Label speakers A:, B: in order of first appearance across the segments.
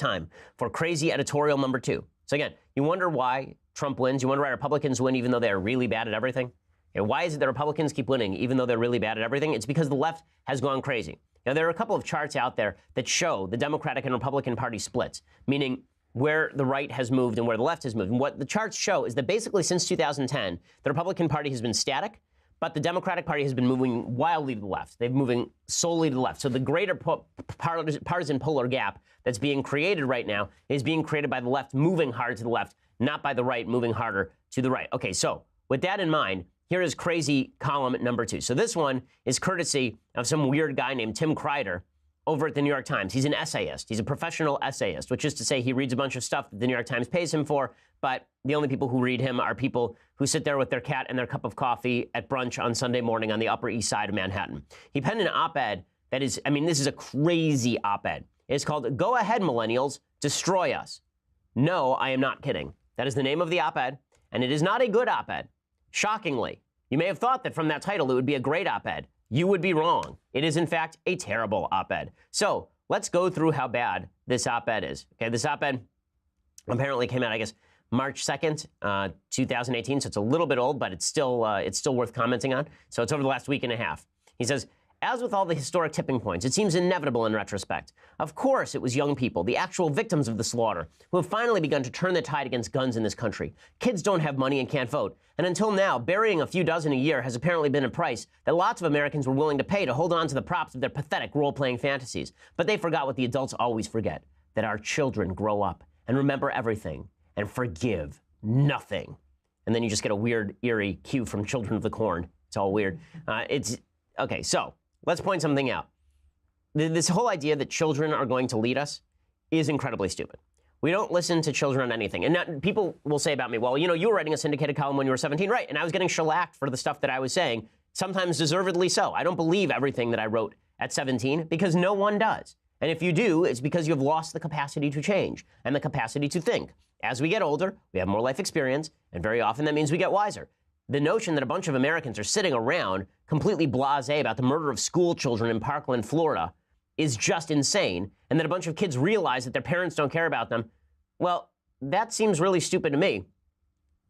A: time for crazy editorial number 2. So again, you wonder why Trump wins. You wonder why Republicans win even though they're really bad at everything. And why is it that Republicans keep winning even though they're really bad at everything? It's because the left has gone crazy. Now, there are a couple of charts out there that show the Democratic and Republican Party splits, meaning where the right has moved and where the left has moved. And what the charts show is that basically since 2010, the Republican Party has been static, but the Democratic Party has been moving wildly to the left. They've been moving solely to the left. So the greater partisan polar gap that's being created right now is being created by the left moving hard to the left, not by the right moving harder to the right. Okay, so with that in mind, here is crazy column number 2. So this one is courtesy of some weird guy named Tim Kreider over at the New York Times. He's an essayist. He's a professional essayist, which is to say he reads a bunch of stuff that the New York Times pays him for, but the only people who read him are people who sit there with their cat and their cup of coffee at brunch on Sunday morning on the Upper East Side of Manhattan. He penned an op-ed that is, I mean, this is a crazy op-ed. It's called "Go Ahead, Millennials, Destroy Us." No, I am not kidding. That is the name of the op-ed, and it is not a good op-ed. Shockingly, you may have thought that from that title it would be a great op-ed. You would be wrong. It is, in fact, a terrible op-ed. So let's go through how bad this op-ed is. Okay, this op-ed apparently came out, I guess, March 2nd, 2018. So it's a little bit old, but it's still worth commenting on. So it's over the last week and a half. He says, "As with all the historic tipping points, it seems inevitable in retrospect. Of course, it was young people, the actual victims of the slaughter, who have finally begun to turn the tide against guns in this country. Kids don't have money and can't vote. And until now, burying a few dozen a year has apparently been a price that lots of Americans were willing to pay to hold on to the props of their pathetic role-playing fantasies. But they forgot what the adults always forget, that our children grow up and remember everything and forgive nothing." And then you just get a weird, eerie cue from Children of the Corn. It's all weird. Okay, so let's point something out. This whole idea that children are going to lead us is incredibly stupid. We don't listen to children on anything. And now, people will say about me, well, you know, you were writing a syndicated column when you were 17, right? And I was getting shellacked for the stuff that I was saying, sometimes deservedly so. I don't believe everything that I wrote at 17 because no one does. And if you do, it's because you have lost the capacity to change and the capacity to think. As we get older, we have more life experience, and very often that means we get wiser. The notion that a bunch of Americans are sitting around completely blasé about the murder of school children in Parkland, Florida, is just insane, and that a bunch of kids realize that their parents don't care about them, well, that seems really stupid to me.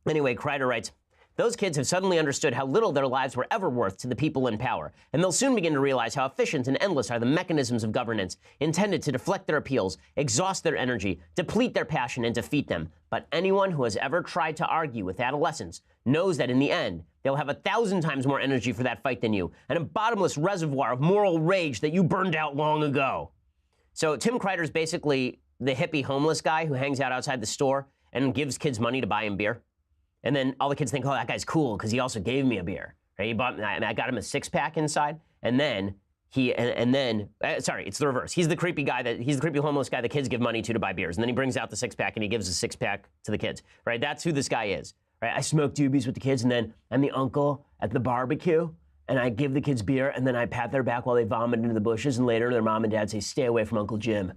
A: Anyway, Kreider writes, "Those kids have suddenly understood how little their lives were ever worth to the people in power, and they'll soon begin to realize how efficient and endless are the mechanisms of governance intended to deflect their appeals, exhaust their energy, deplete their passion, and defeat them. But anyone who has ever tried to argue with adolescents knows that in the end, they'll have 1,000 times more energy for that fight than you, and a bottomless reservoir of moral rage that you burned out long ago." So Tim Kreider's basically the hippie homeless guy who hangs out outside the store and gives kids money to buy him beer. And then all the kids think, oh, that guy's cool because he also gave me a beer. Right? He bought, and I got him a six-pack inside. And then sorry, it's the reverse. He's the creepy homeless guy the kids give money to buy beers. And then he brings out the six-pack and he gives the six-pack to the kids. Right? That's who this guy is. Right? I smoke doobies with the kids, and then I'm the uncle at the barbecue, and I give the kids beer, and then I pat their back while they vomit into the bushes, and later their mom and dad say, "Stay away from Uncle Jim."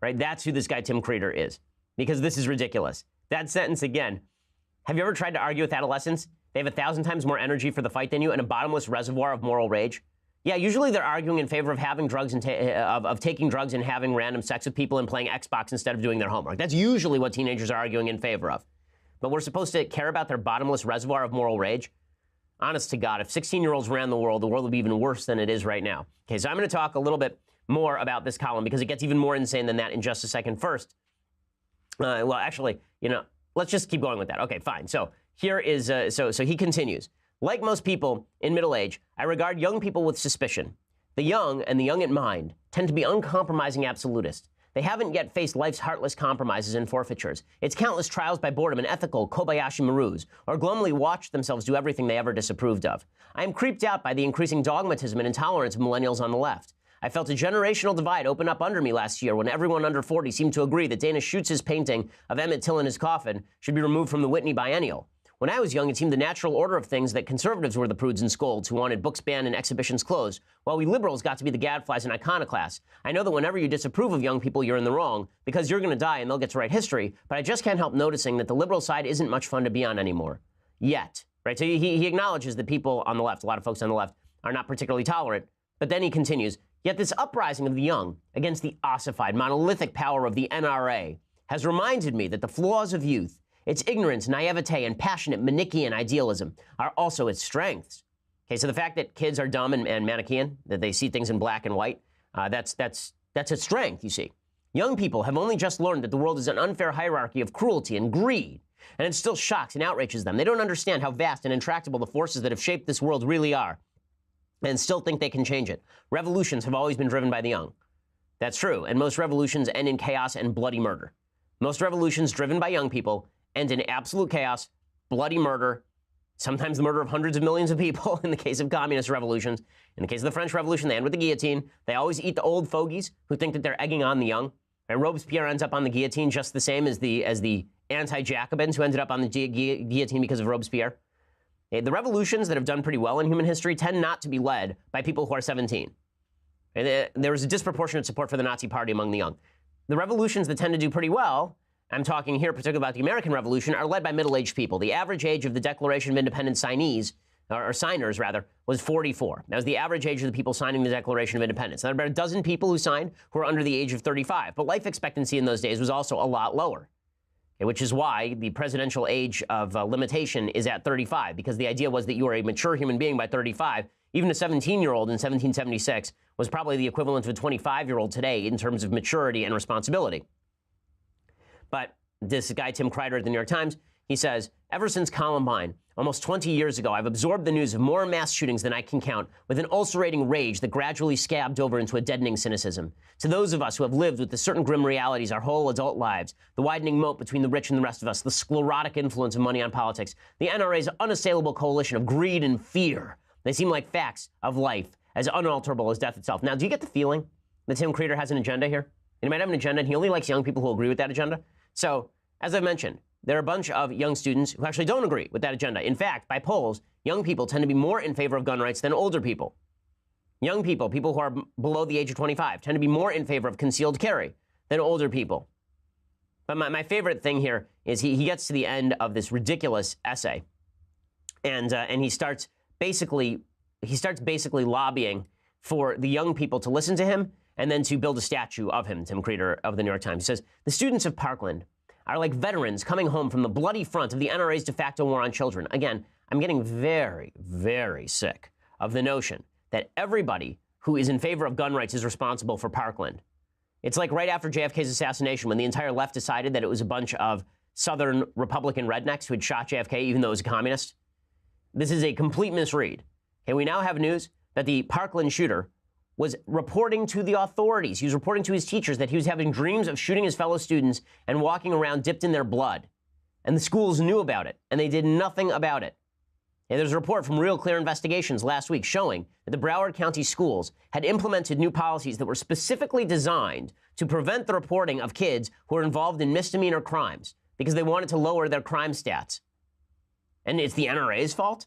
A: Right? That's who this guy Tim Kreider is. Because this is ridiculous. That sentence again. Have you ever tried to argue with adolescents? They have 1,000 times more energy for the fight than you and a bottomless reservoir of moral rage. Yeah, usually they're arguing in favor of having drugs and of taking drugs and having random sex with people and playing Xbox instead of doing their homework. That's usually what teenagers are arguing in favor of. But we're supposed to care about their bottomless reservoir of moral rage? Honest to God, if 16-year-olds ran the world would be even worse than it is right now. Okay, so I'm going to talk a little bit more about this column because it gets even more insane than that in just a second. First, well, actually, let's just keep going with that. Okay, fine. So here is, so he continues. "Like most people in middle age, I regard young people with suspicion. The young, and the young at mind, tend to be uncompromising absolutists. They haven't yet faced life's heartless compromises and forfeitures, its countless trials by boredom and ethical Kobayashi Marus, or glumly watched themselves do everything they ever disapproved of. I am creeped out by the increasing dogmatism and intolerance of millennials on the left. I felt a generational divide open up under me last year when everyone under 40 seemed to agree that Dana Schutz's painting of Emmett Till in his coffin should be removed from the Whitney Biennial. When I was young, it seemed the natural order of things that conservatives were the prudes and scolds who wanted books banned and exhibitions closed, while we liberals got to be the gadflies and iconoclasts. I know that whenever you disapprove of young people, you're in the wrong, because you're going to die and they'll get to write history, but I just can't help noticing that the liberal side isn't much fun to be on anymore. Yet." Right? So he acknowledges that people on the left, a lot of folks on the left, are not particularly tolerant, but then he continues, Yet this uprising of the young against the ossified, monolithic power of the NRA has reminded me that the flaws of youth, its ignorance, naivete, and passionate Manichaean idealism are also its strengths. Okay, so the fact that kids are dumb and Manichaean, that they see things in black and white, that's a strength, you see. Young people have only just learned that the world is an unfair hierarchy of cruelty and greed, and it still shocks and outrages them. They don't understand how vast and intractable the forces that have shaped this world really are, and still think they can change it. Revolutions have always been driven by the young. That's true, and most revolutions end in chaos and bloody murder. Most revolutions driven by young people end in absolute chaos, bloody murder, sometimes the murder of hundreds of millions of people in the case of communist revolutions. In the case of the French Revolution, they end with the guillotine. They always eat the old fogies who think that they're egging on the young. And Robespierre ends up on the guillotine just the same as the anti-Jacobins who ended up on the guillotine because of Robespierre. The revolutions that have done pretty well in human history tend not to be led by people who are 17. And there is a disproportionate support for the Nazi Party among the young. The revolutions that tend to do pretty well, I'm talking here particularly about the American Revolution, are led by middle-aged people. The average age of the Declaration of Independence signees, or signers rather, was 44. That was the average age of the people signing the Declaration of Independence. There were about a dozen people who signed who were under the age of 35, but life expectancy in those days was also a lot lower, which is why the presidential age of limitation is at 35, because the idea was that you were a mature human being by 35. Even a 17-year-old in 1776 was probably the equivalent of a 25-year-old today in terms of maturity and responsibility. But this guy, Tim Kreider at the New York Times, he says, ever since Columbine, almost 20 years ago, I've absorbed the news of more mass shootings than I can count with an ulcerating rage that gradually scabbed over into a deadening cynicism. To those of us who have lived with the certain grim realities our whole adult lives, the widening moat between the rich and the rest of us, the sclerotic influence of money on politics, the NRA's unassailable coalition of greed and fear, they seem like facts of life, as unalterable as death itself. Now, do you get the feeling that Tim Kreider has an agenda here? He might have an agenda, and he only likes young people who agree with that agenda. So, as I mentioned, there are a bunch of young students who actually don't agree with that agenda. In fact, by polls, young people tend to be more in favor of gun rights than older people. Young people, people who are below the age of 25, tend to be more in favor of concealed carry than older people. But my favorite thing here is he gets to the end of this ridiculous essay, and he starts basically lobbying for the young people to listen to him and then to build a statue of him, Tim Kreider of the New York Times. He says, the students of Parkland are like veterans coming home from the bloody front of the NRA's de facto war on children. Again, I'm getting very, very sick of the notion that everybody who is in favor of gun rights is responsible for Parkland. It's like right after JFK's assassination when the entire left decided that it was a bunch of Southern Republican rednecks who had shot JFK even though he was a communist. This is a complete misread. Okay, we now have news that the Parkland shooter was reporting to the authorities. He was reporting to his teachers that he was having dreams of shooting his fellow students and walking around dipped in their blood. And the schools knew about it, and they did nothing about it. And there's a report from Real Clear Investigations last week showing that the Broward County schools had implemented new policies that were specifically designed to prevent the reporting of kids who were involved in misdemeanor crimes because they wanted to lower their crime stats. And it's the NRA's fault?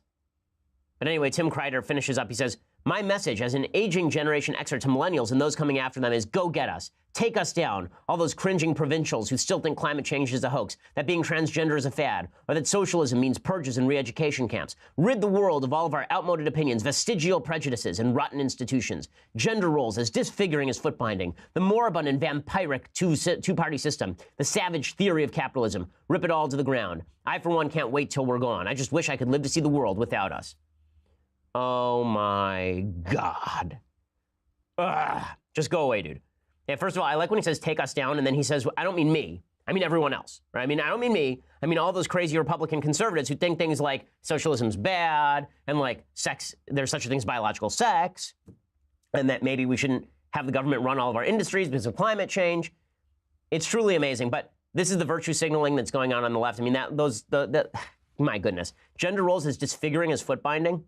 A: But anyway, Tim Kreider finishes up. He says, my message as an aging Generation Xer to millennials and those coming after them is go get us. Take us down. All those cringing provincials who still think climate change is a hoax, that being transgender is a fad, or that socialism means purges and re-education camps. Rid the world of all of our outmoded opinions, vestigial prejudices, and rotten institutions. Gender roles as disfiguring as foot binding. The moribund and vampiric two-party system. The savage theory of capitalism. Rip it all to the ground. I, for one, can't wait till we're gone. I just wish I could live to see the world without us. Oh, my God. Ugh. Just go away, dude. Yeah, first of all, I like when he says take us down, and then he says, I don't mean me. I mean everyone else. Right? I don't mean me. I mean all those crazy Republican conservatives who think things like socialism's bad, and like sex, there's such a thing as biological sex, and that maybe we shouldn't have the government run all of our industries because of climate change. It's truly amazing, but this is the virtue signaling that's going on the left. I mean, my goodness. Gender roles as disfiguring as foot binding.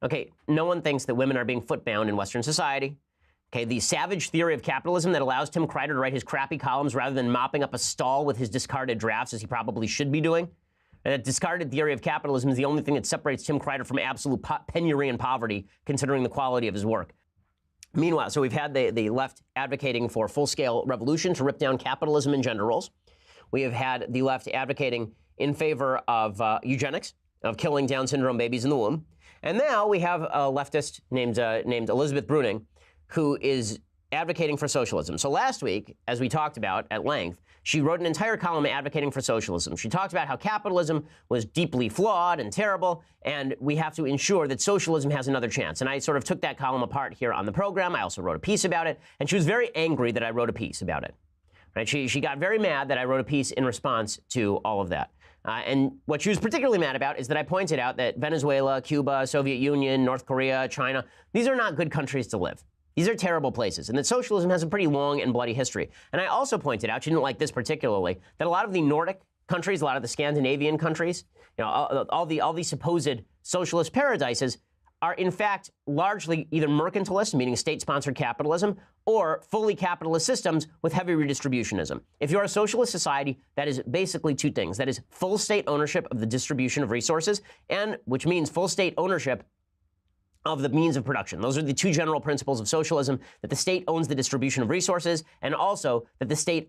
A: Okay, no one thinks that women are being foot-bound in Western society. Okay, the savage theory of capitalism that allows Tim Kreider to write his crappy columns rather than mopping up a stall with his discarded drafts, as he probably should be doing. That discarded theory of capitalism is the only thing that separates Tim Kreider from absolute penury and poverty, considering the quality of his work. Meanwhile, so we've had the left advocating for full-scale revolution to rip down capitalism and gender roles. We have had the left advocating in favor of eugenics, of killing Down syndrome babies in the womb. And now we have a leftist named Elizabeth Bruning, who is advocating for socialism. So last week, as we talked about at length, she wrote an entire column advocating for socialism. She talked about how capitalism was deeply flawed and terrible, and we have to ensure that socialism has another chance. And I sort of took that column apart here on the program. I also wrote a piece about it, and she was very angry that I wrote a piece about it. Right? She got very mad that I wrote a piece in response to all of that. And what she was particularly mad about is that I pointed out that Venezuela, Cuba, Soviet Union, North Korea, China, these are not good countries to live. These are terrible places, and that socialism has a pretty long and bloody history. And I also pointed out, she didn't like this particularly, that a lot of the Nordic countries, a lot of the Scandinavian countries, all the supposed socialist paradises are in fact largely either mercantilist, meaning state-sponsored capitalism, or fully capitalist systems with heavy redistributionism. If you're a socialist society, that is basically two things. That is full state ownership of the distribution of resources, and which means full state ownership of the means of production. Those are the two general principles of socialism, that the state owns the distribution of resources, and also that the state